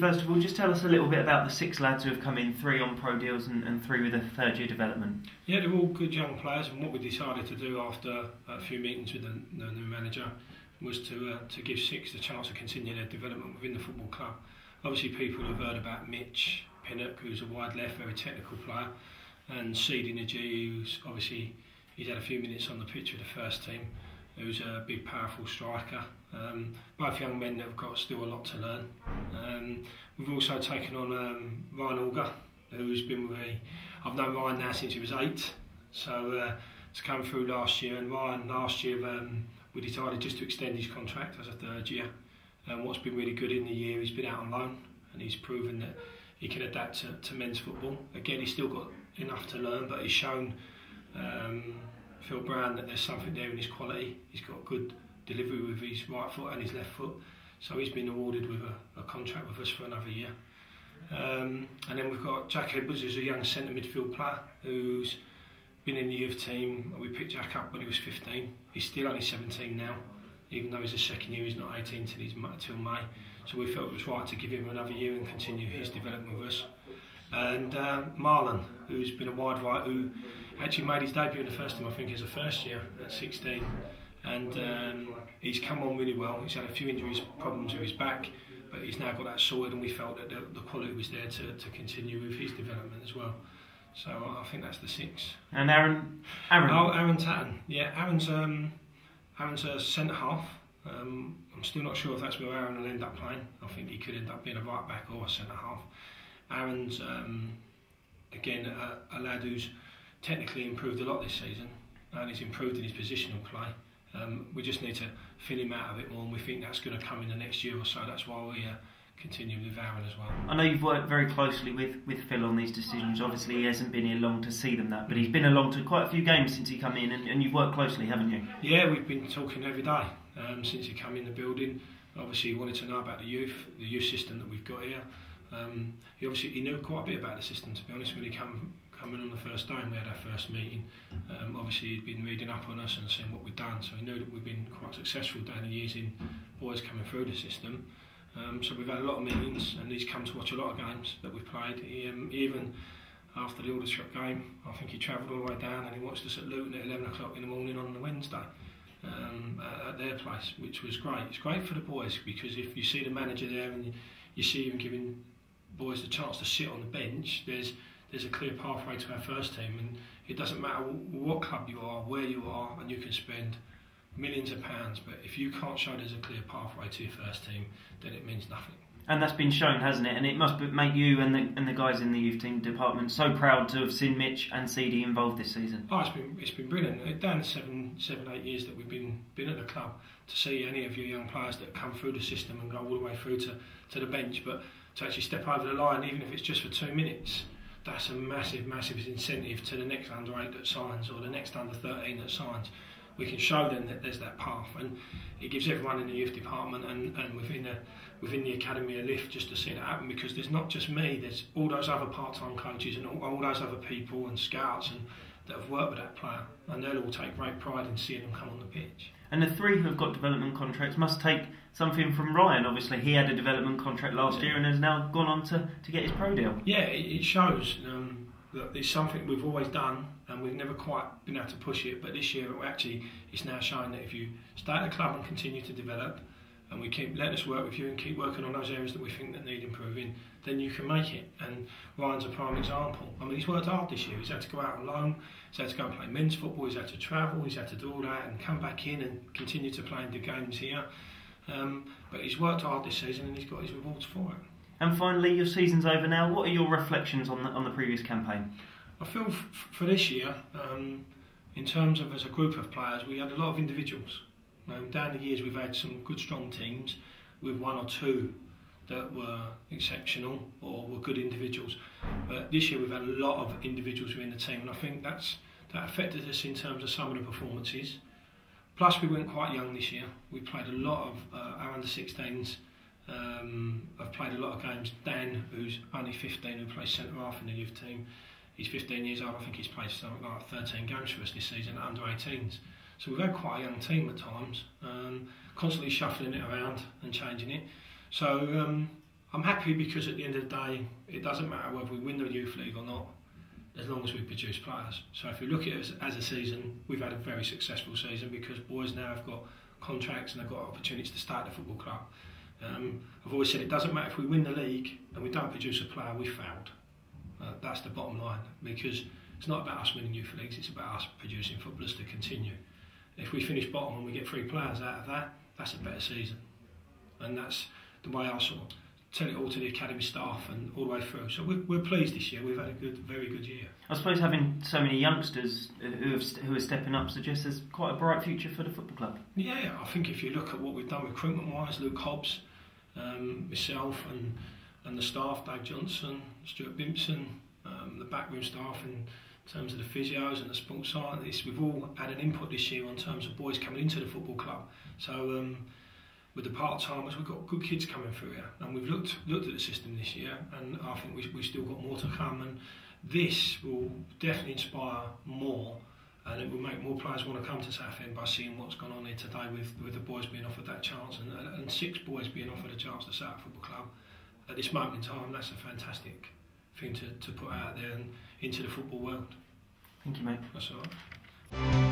first of all, just tell us a little bit about the 6 lads who have come in, 3 on pro deals and 3 with a third-year development. Yeah, they're all good young players, and what we decided to do after a few meetings with the new manager was to give 6 the chance to continue their development within the football club. Obviously, people have heard about Mitch Pinnock, who's a wide left, very technical player, and Seedy Najee, who's obviously he's had a few minutes on the pitch with the first team, who's a big, powerful striker. Both young men that have got still a lot to learn. We've also taken on Ryan Auger, who's been with me. I've known Ryan now since he was 8, so it's come through last year. And Ryan, last year, we decided just to extend his contract as a 3rd year. And what's been really good in the year, he's been out on loan, and he's proven that he can adapt to men's football. Again, he's still got enough to learn, but he's shown Phil Brown that there's something there in his quality. He's got good delivery with his right foot and his left foot, so he's been awarded with a contract with us for another year. And then we've got Jack Edwards, who's a young centre midfield player who's been in the youth team. We picked Jack up when he was 15. He's still only 17 now, even though he's a second year. He's not 18 till May, so we felt it was right to give him another year and continue his development with us. And Marlon, who's been a wide right, who actually made his debut in the first team, I think, as a first year at 16. And he's come on really well. He's had a few injuries, problems with his back, but he's now got that sorted, and we felt that the quality was there to continue with his development as well. So I think that's the 6. And Aaron? Oh, Aaron Tatton. Yeah, Aaron's a centre half. I'm still not sure if that's where Aaron will end up playing. I think he could end up being a right back or a centre half. Aaron's, again, a lad who's technically improved a lot this season, and he's improved in his positional play. We just need to fill him out a bit more, and we think that's going to come in the next year or so. That's why we continue with Aaron as well. I know you've worked very closely with Phil on these decisions. Obviously, he hasn't been here long to see them but he's been along to quite a few games since he come in, and you've worked closely, haven't you? Yeah, we've been talking every day since he came in the building. Obviously, he wanted to know about the youth system that we've got here. He knew quite a bit about the system, to be honest, when he come in on the first day and we had our first meeting. Obviously, he'd been reading up on us and seeing what we'd done, so he knew that we've been quite successful down the years in boys coming through the system. So we've had a lot of meetings, and he's come to watch a lot of games that we've played. He even after the Aldershot game, I think he travelled all the way down and he watched us at Luton at 11 o'clock in the morning on the Wednesday at their place, which was great. It's great for the boys, because if you see the manager there and you see him giving boys the chance to sit on the bench, there's a clear pathway to our first team, and it doesn't matter what club you are, where you are, and you can spend millions of pounds, but if you can't show there's a clear pathway to your first team, then it means nothing. And that's been shown, hasn't it? And it must make you and the guys in the youth team department so proud to have seen Mitch and Seedy involved this season. Oh, it's been brilliant. Down the 7-8 years that we've been at the club, to see any of your young players that come through the system and go all the way through to the bench, but to actually step over the line, even if it's just for 2 minutes, that's a massive incentive to the next under 8 that signs, or the next under 13 that signs. We can show them that there's that path, and it gives everyone in the youth department and within the academy a lift just to see that happen, because there's not just me, there's all those other part-time coaches and all those other people and scouts that have worked with that player, and they'll all take great pride in seeing them come on the pitch. And the 3 who have got development contracts must take something from Ryan. Obviously, he had a development contract last year and has now gone on to get his pro deal. Yeah, it shows that it's something we've always done, and we've never quite been able to push it, but this year it's now showing that if you stay at the club and continue to develop, and we keep letting us work with you and keep working on those areas that we think that need improving, then you can make it. And Ryan's a prime example. I mean, he's worked hard this year. He's had to go out on loan, he's had to go and play men's football, he's had to travel, he's had to do all that and come back in and continue to play in the games here. But he's worked hard this season and he's got his rewards for it. And finally, your season's over now. What are your reflections on the previous campaign? I feel for this year, in terms of as a group of players, we had a lot of individuals. Down the years we've had some good strong teams with 1 or 2 that were exceptional or were good individuals. But this year we've had a lot of individuals within the team, and I think that affected us in terms of some of the performances. Plus we went quite young this year. We played a lot of our under-16s. I've played a lot of games. Dan, who's only 15, who plays centre half in the youth team, he's 15 years old. I think he's played something like 13 games for us this season at under-18s. So we've had quite a young team at times, constantly shuffling it around and changing it. So I'm happy because at the end of the day, it doesn't matter whether we win the Youth League or not, as long as we produce players. So if you look at it as a season, we've had a very successful season because boys now have got contracts and they've got opportunities to start the football club. I've always said it doesn't matter if we win the league and we don't produce a player, we failed. That's the bottom line, because it's not about us winning youth leagues, it's about us producing footballers to continue. If we finish bottom and we get 3 players out of that, that's a better season. And that's the way I sort of tell it all to the academy staff and all the way through. So we're pleased this year. We've had a very good year. I suppose having so many youngsters who are stepping up suggests there's quite a bright future for the football club. Yeah, I think if you look at what we've done recruitment-wise, Luke Hobbs, myself and the staff, Dave Johnson, Stuart Bimpson, the backroom staff in terms of the physios and the sports scientists, we've all had an input this year on terms of boys coming into the football club. So with the part-timers, we've got good kids coming through here, and we've looked at the system this year, and I think we've still got more to come, and this will definitely inspire more, and it will make more players want to come to Southend by seeing what's gone on here today with the boys being offered that chance, and 6 boys being offered a chance to start a football club. At this moment in time, that's a fantastic thing to put out there and into the football world. Thank you, mate. That's all right.